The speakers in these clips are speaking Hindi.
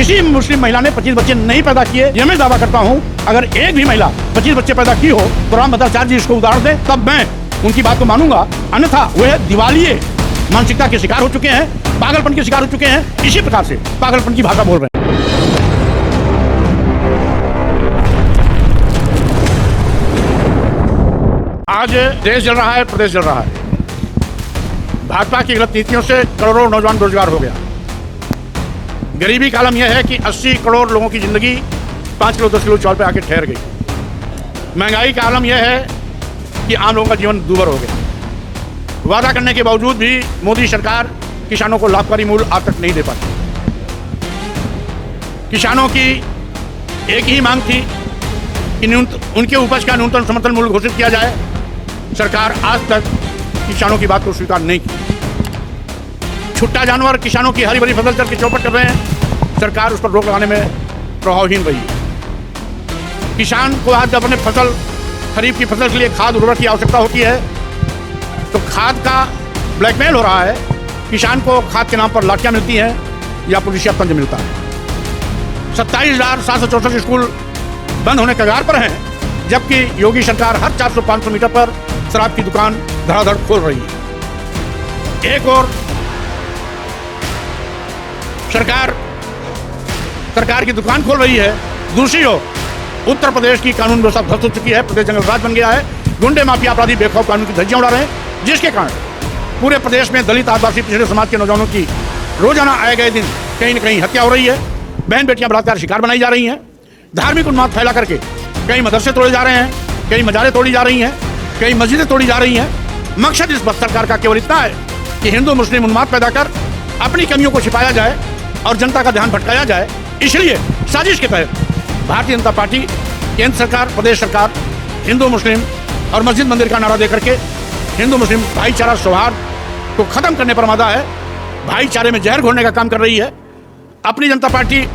किसी मुस्लिम महिला ने 25 बच्चे नहीं पैदा किए, ये मैं दावा करता हूँ। अगर एक भी महिला 25 बच्चे पैदा की हो तो राम भद्राचार्य जी इसको उदाहरण दे, तब मैं उनकी बात को मानूंगा। अन्यथा वह दिवालिये मानसिकता के शिकार हो चुके हैं, पागलपन के शिकार हो चुके हैं। इसी प्रकार से पागलपन की भाषा बोल रहे हैं। आज देश जल रहा है, प्रदेश जल रहा है। भाजपा की गलत नीतियों से करोड़ों नौजवान बेरोजगार हो गया। गरीबी का आलम यह है कि 80 करोड़ लोगों की जिंदगी 5 किलो 10 किलो चावल पे आके ठहर गई। महंगाई का आलम यह है कि आम लोगों का जीवन दूभर हो गया। वादा करने के बावजूद भी मोदी सरकार किसानों को लाभकारी मूल्य आज तक नहीं दे पाती। किसानों की एक ही मांग थी कि उनके उपज का न्यूनतम समर्थन मूल्य घोषित किया जाए। सरकार आज तक किसानों की बात को स्वीकार नहीं की। छुट्टा जानवर किसानों की हरी भरी फसल चल के चौपट कर रहे हैं। सरकार उस पर रोक लगाने में प्रभावहीन रही है। किसान को आज जब अपने फसल खरीफ की फसल के लिए खाद उर्वरक की आवश्यकता होती है तो खाद का ब्लैकमेल हो रहा है। किसान को खाद के नाम पर लाठियां मिलती हैं या पुलिसिया तंज मिलता है। 27,764 स्कूल बंद होने कगार पर हैं, जबकि योगी सरकार हर 400-500 मीटर पर शराब की दुकान धड़ाधड़ खोल रही है। एक और सरकार की दुकान खोल रही है, दूसरी ओर उत्तर प्रदेश की कानून व्यवस्था ध्वस्त हो चुकी है। प्रदेश जंगल राज बन गया है। गुंडे माफिया अपराधी बेखौफ कानून की धज्जियां उड़ा रहे हैं, जिसके कारण पूरे प्रदेश में दलित आदिवासी पिछड़े समाज के नौजवानों की रोजाना आए गए दिन कहीं न कहीं हत्या हो रही है। बहन बेटियां बलात्कार शिकार बनाई जा रही हैं। धार्मिक उन्माद फैला करके कई मदरसे तोड़े जा रहे हैं, कई मजारें तोड़ी जा रही हैं, कई मस्जिदें तोड़ी जा रही हैं। मकसद इस सरकार का केवल इतना है कि हिंदू मुस्लिम उन्माद पैदा कर अपनी कमियों को छिपाया जाए और जनता का ध्यान भटकाया जाए। इसलिए साजिश के तहत भारतीय जनता पार्टी, केंद्र सरकार, प्रदेश सरकार हिंदू मुस्लिम और मस्जिद मंदिर का नारा देकर के हिंदू मुस्लिम भाईचारा सौहार्द को खत्म करने पर आमादा है। भाईचारे में जहर घोलने का काम कर रही है। अपनी जनता पार्टी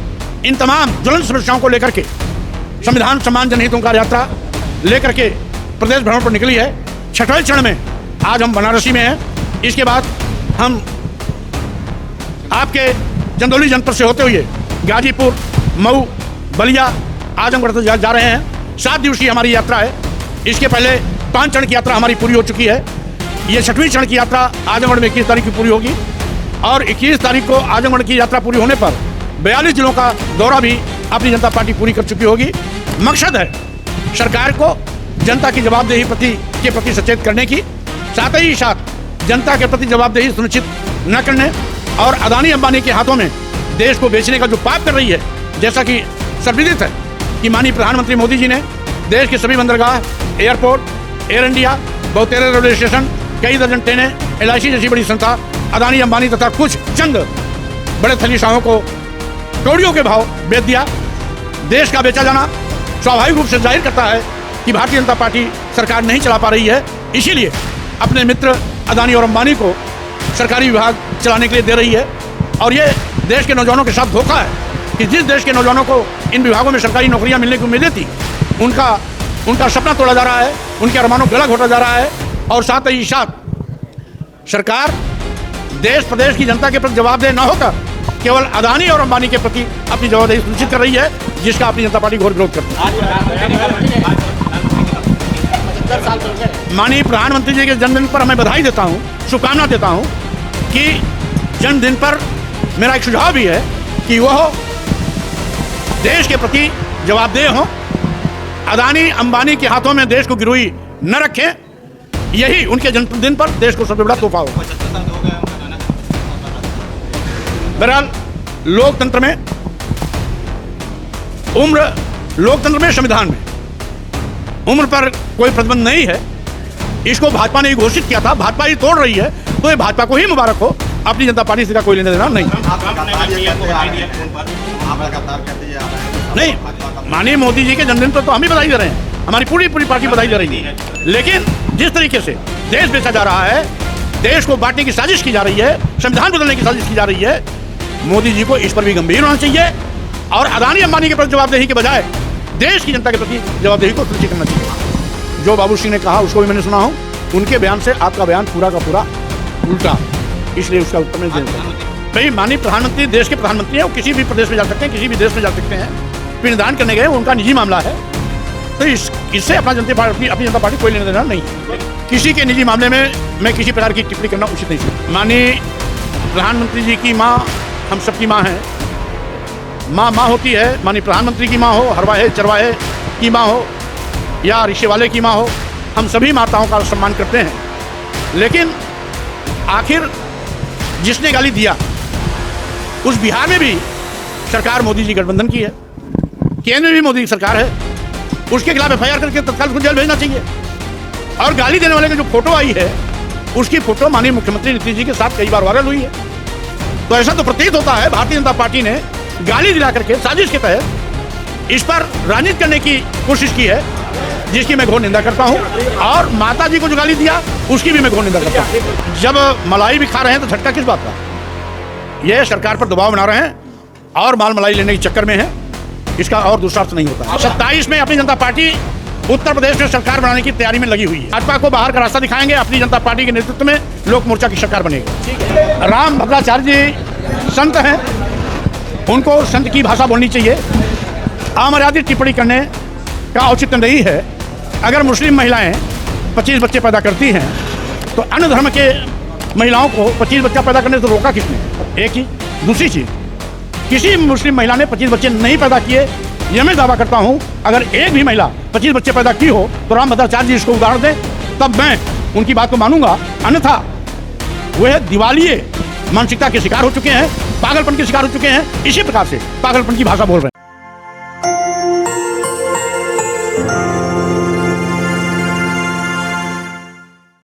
इन तमाम ज्वलंत समस्याओं को लेकर के संविधान सम्मान जनहितों का यात्रा लेकर के प्रदेश भ्रमण पर निकली है। 6वें चरण में आज हम बनारसी में हैं। इसके बाद हम आपके चंदौली जनपद से होते हुए गाजीपुर, मऊ, बलिया, आजमगढ़ तक जा रहे हैं। 7 दिवसीय हमारी यात्रा है। इसके पहले 5 चरण की यात्रा हमारी पूरी हो चुकी है। ये 6वें चरण की यात्रा आजमगढ़ में 21 तारीख की पूरी होगी और 21 तारीख को आजमगढ़ की यात्रा पूरी होने पर 42 जिलों का दौरा भी अपनी जनता पार्टी पूरी कर चुकी होगी। मकसद है सरकार को जनता की जवाबदेही के प्रति सचेत करने की, साथ ही साथ जनता के प्रति जवाबदेही सुनिश्चित न करने और अदानी अंबानी के हाथों में देश को बेचने का जो पाप कर रही है। जैसा कि सर्वविदित है कि माननीय प्रधानमंत्री मोदी जी ने देश के सभी बंदरगाह, airport, air India, 72 railway station, कई दर्जन ट्रेनें, LIC जैसी बड़ी संस्था अदानी अंबानी तथा कुछ चंद बड़े थलीशाहों को करोड़ों के भाव बेच दिया। देश का बेचा जाना स्वाभाविक रूप से जाहिर करता है कि भारतीय जनता पार्टी सरकार नहीं चला पा रही है। इसीलिए अपने मित्र अदानी और अंबानी को सरकारी विभाग चलाने के लिए दे रही है। और ये देश के नौजवानों के साथ धोखा है कि जिस देश के नौजवानों को इन विभागों में सरकारी नौकरियां मिलने की उम्मीदें थी, उनका सपना तोड़ा जा रहा है, उनके अरमानों गला घोटा जा रहा है। और साथ ही साथ सरकार देश प्रदेश की जनता के प्रति जवाबदेह न होकर केवल अदानी और अंबानी के प्रति अपनी जवाबदेही सुनिश्चित कर रही है, जिसका अपनी जनता पार्टी घोर विरोध करती है। माननीय प्रधानमंत्री जी के जन्मदिन पर मैं बधाई देता हूँ, शुभकामना देता हूँ कि जन्मदिन पर मेरा एक सुझाव भी है कि वह देश के प्रति जवाबदेह हों, अदानी अंबानी के हाथों में देश को गिरोही न रखें। यही उनके जन्मदिन पर देश को सबसे बड़ा तोहफा हो। बहरहाल लोकतंत्र में संविधान में उम्र पर कोई प्रतिबंध नहीं है। इसको भाजपा ने ही घोषित किया था, भाजपा ही तोड़ रही है, तो ये भाजपा को ही मुबारक हो। अपनी जनता पार्टी से का कोई लेना देना नहीं। माननीय मोदी जी के जन्मदिन पर तो हम ही बधाई दे रहे हैं, हमारी पूरी पार्टी बधाई दे रही है। लेकिन जिस तरीके से देश बेचा जा रहा है, देश को बांटने की साजिश की जा रही है, संविधान बदलने की साजिश की जा रही है, मोदी जी को इस पर भी गंभीर होना चाहिए और अदानी अंबानी के प्रति जवाबदेही के बजाय देश की जनता के प्रति जवाबदेही को सुनिश्चित करना चाहिए। जो बाबू सिंह ने कहा उसको भी मैंने सुना हूँ, उनके बयान से आपका बयान पूरा का पूरा उल्टा, इसलिए उसका उत्तर नहीं देना चाहिए। भाई माननीय प्रधानमंत्री देश के प्रधानमंत्री हैं, वो किसी भी प्रदेश में जा सकते हैं, किसी भी देश में जा सकते हैं। पिंडदान करने गए, उनका निजी मामला है, तो इससे अपनी जनता पार्टी कोई लेना देना नहीं। किसी के निजी मामले में मैं किसी प्रकार की टिप्पणी करना उचित नहीं समझता। माननीय प्रधानमंत्री जी की माँ हम सबकी माँ है। माँ होती है, माननीय प्रधानमंत्री की माँ हो, हरवाहे चरवाहे की माँ हो या रिक्शे वाले की माँ हो, हम सभी माताओं का सम्मान करते हैं। लेकिन आखिर जिसने गाली दिया, उस बिहार में भी सरकार मोदी जी गठबंधन की है, केंद्र में भी मोदी की सरकार है, उसके खिलाफ FIR करके तत्काल उसको जेल भेजना चाहिए। और गाली देने वाले की जो फोटो आई है, उसकी फोटो माननीय मुख्यमंत्री नीतीश जी के साथ कई बार वायरल हुई है। तो ऐसा तो प्रतीत होता है भारतीय जनता पार्टी ने गाली दिला करके साजिश के तहत इस पर राजनीति करने की कोशिश की है, जिसकी मैं घोर निंदा करता हूं। और माता जी को जो गाली दिया, उसकी भी मैं घोर निंदा करता हूं। जब मलाई भी खा रहे हैं तो झटका किस बात का? यह सरकार पर दबाव बना रहे हैं और माल मलाई लेने के चक्कर में है, इसका और दूसरा अर्थ नहीं होता। 27 में अपनी जनता पार्टी उत्तर प्रदेश में सरकार बनाने की तैयारी में लगी हुई है। भाजपा को बाहर का रास्ता दिखाएंगे, अपनी जनता पार्टी के नेतृत्व में लोक मोर्चा की सरकार बनेगी। राम भद्राचार्य जी संत हैं, उनको संत की भाषा बोलनी चाहिए। अमर्यादित टिप्पणी करने का औचित्य नहीं है। अगर मुस्लिम महिलाएं 25 बच्चे पैदा करती हैं, तो अन्य धर्म के महिलाओं को 25 बच्चा पैदा करने से रोका किसने? एक ही। दूसरी चीज, किसी मुस्लिम महिला ने 25 बच्चे नहीं पैदा किए, यह मैं दावा करता हूं। अगर एक भी महिला 25 बच्चे पैदा की हो तो राम भद्राचार्य जी इसको उदाहरण दें, तब मैं उनकी बात को मानूंगा। अन्यथा वह दिवालिये मानसिकता के शिकार हो चुके हैं, पागलपन के शिकार हो चुके हैं। इसी प्रकार से पागलपन की भाषा बोल रहे हैं।